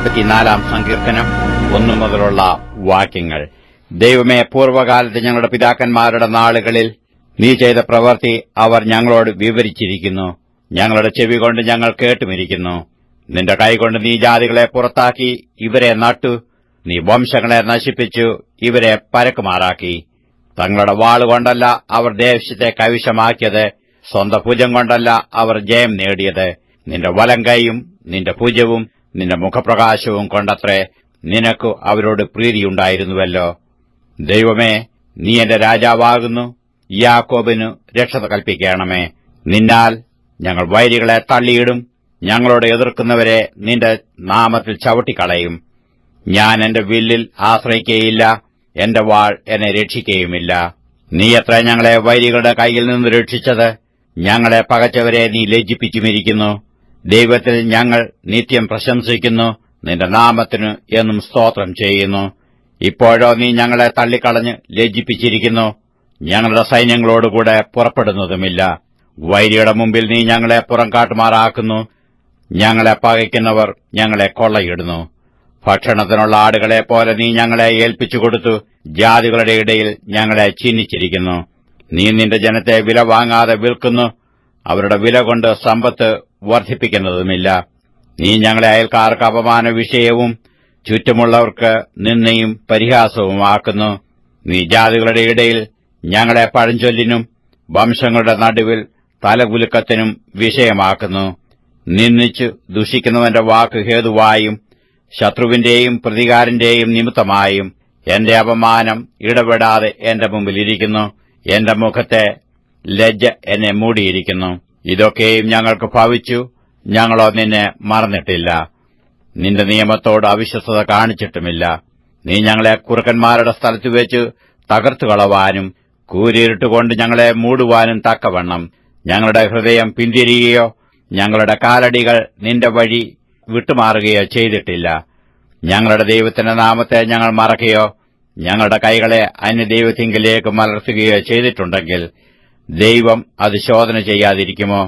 44 സങ്കീർത്തനം 1 മുതലുള്ള വാക്യങ്ങൾ. ദൈവമേ, പൂർവ്വകാലത്ത് ഞങ്ങളുടെ പിതാക്കന്മാരുടെ നാളുകളിൽ നീ ചെയ്ത പ്രവൃത്തി അവർ ഞങ്ങളോട് വിവരിച്ചിരിക്കുന്നു. ഞങ്ങളുടെ ചെവികൊണ്ട് ഞങ്ങൾ കേട്ടുമിരിക്കുന്നു. നിന്റെ കൈകൊണ്ട് നീ ജാതികളെ പുറത്താക്കി ഇവരെ നട്ടു. നീ വംശങ്ങളെ നശിപ്പിച്ചു ഇവരെ പരക്കുമാറാക്കി. തങ്ങളുടെ വാളുകൊണ്ടല്ല അവർ ദേശത്തെ കൈവശമാക്കിയത്, സ്വന്തം ഭുജം കൊണ്ടല്ല അവർ ജയം നേടിയത്. നിന്റെ വലം കൈയും നിന്റെ ഭുജവും നിന്റെ മുഖപ്രകാശവും കൊണ്ടത്രേ നിനക്ക് അവരോട് പ്രീതിയുണ്ടായിരുന്നുവല്ലോ. ദൈവമേ, നീ എന്റെ രാജാവാകുന്നു. യാക്കോബിനു രക്ഷ കൽപ്പിക്കണമേ. നിന്നാൽ ഞങ്ങൾ വൈരികളെ തള്ളിയിടും. ഞങ്ങളോട് എതിർക്കുന്നവരെ നിന്റെ നാമത്തിൽ ചവിട്ടിക്കളയും. ഞാൻ എന്റെ വില്ലിൽ ആശ്രയിക്കുകയില്ല, എന്റെ വാൾ എന്നെ രക്ഷിക്കുകയുമില്ല. നീ എത്ര ഞങ്ങളെ വൈരികളുടെ കൈയിൽ നിന്ന് രക്ഷിച്ചത്. ഞങ്ങളെ പകച്ചവരെ നീ ലജ്ജിപ്പിച്ചുമിരിക്കുന്നു. ദൈവത്തിൽ ഞങ്ങൾ നിത്യം പ്രശംസിക്കുന്നു. നിന്റെ നാമത്തിനു എന്നും സ്തോത്രം ചെയ്യുന്നു. ഇപ്പോഴോ നീ ഞങ്ങളെ തള്ളിക്കളഞ്ഞ് ലജ്ജിപ്പിച്ചിരിക്കുന്നു. ഞങ്ങളുടെ സൈന്യങ്ങളോടുകൂടെ പുറപ്പെടുന്നതുമില്ല. വൈരിയുടെ മുമ്പിൽ നീ ഞങ്ങളെ പുറംകാട്ടുമാറാക്കുന്നു. ഞങ്ങളെ പകയ്ക്കുന്നവർ ഞങ്ങളെ കൊള്ളയിടുന്നു. ഭക്ഷണത്തിനുള്ള ആടുകളെപ്പോലെ നീ ഞങ്ങളെ ഏൽപ്പിച്ചുകൊടുത്തു. ജാതികളുടെ ഇടയിൽ ഞങ്ങളെ ചിഹ്നിച്ചിരിക്കുന്നു. നീ നിന്റെ ജനത്തെ വില വാങ്ങാതെ വിൽക്കുന്നു. അവരുടെ വില കൊണ്ട് സമ്പത്ത് വർദ്ധിപ്പിക്കുന്നതുമില്ല. നീ ഞങ്ങളെ അയൽക്കാർക്ക് അപമാന വിഷയവും ചുറ്റുമുള്ളവർക്ക് നിന്ദയും പരിഹാസവുമാക്കുന്നു. നീ ജാതികളുടെ ഇടയിൽ ഞങ്ങളെ പഴഞ്ചൊല്ലിനും വംശങ്ങളുടെ നടുവിൽ തലകുലുക്കത്തിനും വിഷയമാക്കുന്നു. നിന്ദിച്ചു ദുഷിക്കുന്നവന്റെ വാക്ക് ഹേതുവായും ശത്രുവിന്റെയും പ്രതികാരന്റെയും നിമിത്തമായും എന്റെ അപമാനം ഇടപെടാതെ എന്റെ മുമ്പിൽ ഇരിക്കുന്നു. എന്റെ മുഖത്തെ ലജ്ജ എന്നെ മൂടിയിരിക്കുന്നു. ഇതൊക്കെയും ഞങ്ങൾക്ക് ഭവിച്ചു. ഞങ്ങളോ നിന്നെ മറന്നിട്ടില്ല. നിന്റെ നിയമത്തോട് അവിശ്വസ്തത കാണിച്ചിട്ടുമില്ല. നീ ഞങ്ങളെ കുറുക്കന്മാരുടെ സ്ഥലത്ത് വെച്ച് തകർത്തുകളവാനും കൂരിരുട്ടുകൊണ്ട് ഞങ്ങളെ മൂടുവാനും തക്കവണ്ണം ഞങ്ങളുടെ ഹൃദയം പിന്തിരിയുകയോ ഞങ്ങളുടെ കാലടികൾ നിന്റെ വഴി വിട്ടുമാറുകയോ ചെയ്തിട്ടില്ല. ഞങ്ങളുടെ ദൈവത്തിന്റെ നാമത്തെ ഞങ്ങൾ മറക്കുകയോ ഞങ്ങളുടെ കൈകളെ അന്യദൈവത്തിങ്കിലേക്ക് മലർത്തുകയോ ചെയ്തിട്ടുണ്ടെങ്കിൽ ദൈവം അത് ശോധന ചെയ്യാതിരിക്കുമോ?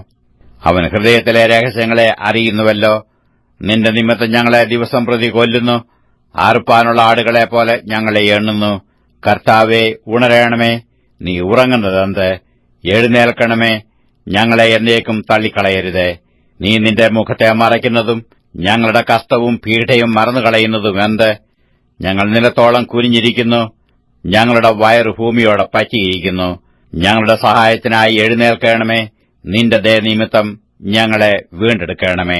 അവൻ ഹൃദയത്തിലെ രഹസ്യങ്ങളെ അറിയുന്നുവല്ലോ. നിന്റെ നിമിത്തം ഞങ്ങളെ ദിവസം പ്രതി കൊല്ലുന്നു. അറുപ്പാനുള്ള ആടുകളെപ്പോലെ ഞങ്ങളെ എണ്ണുന്നു. കർത്താവേ, ഉണരണമേ. നീ ഉറങ്ങുന്നതെന്ത്? എഴുന്നേൽക്കണമേ. ഞങ്ങളെ എന്നേക്കും തള്ളിക്കളയരുതേ. നീ നിന്റെ മുഖത്തെ മറയ്ക്കുന്നതും ഞങ്ങളുടെ കഷ്ടവും പീഡയും മറന്നുകളയുന്നതും എന്ത്? ഞങ്ങൾ നിലത്തോളം കുനിഞ്ഞിരിക്കുന്നു. ഞങ്ങളുടെ വയറ് ഭൂമിയോടെ പറ്റിയിരിക്കുന്നു. ഞങ്ങളുടെ സഹായത്തിനായി എഴുന്നേൽക്കണമേ. നിന്റെ ദയ നിമിത്തം ഞങ്ങളെ വീണ്ടെടുക്കണമേ.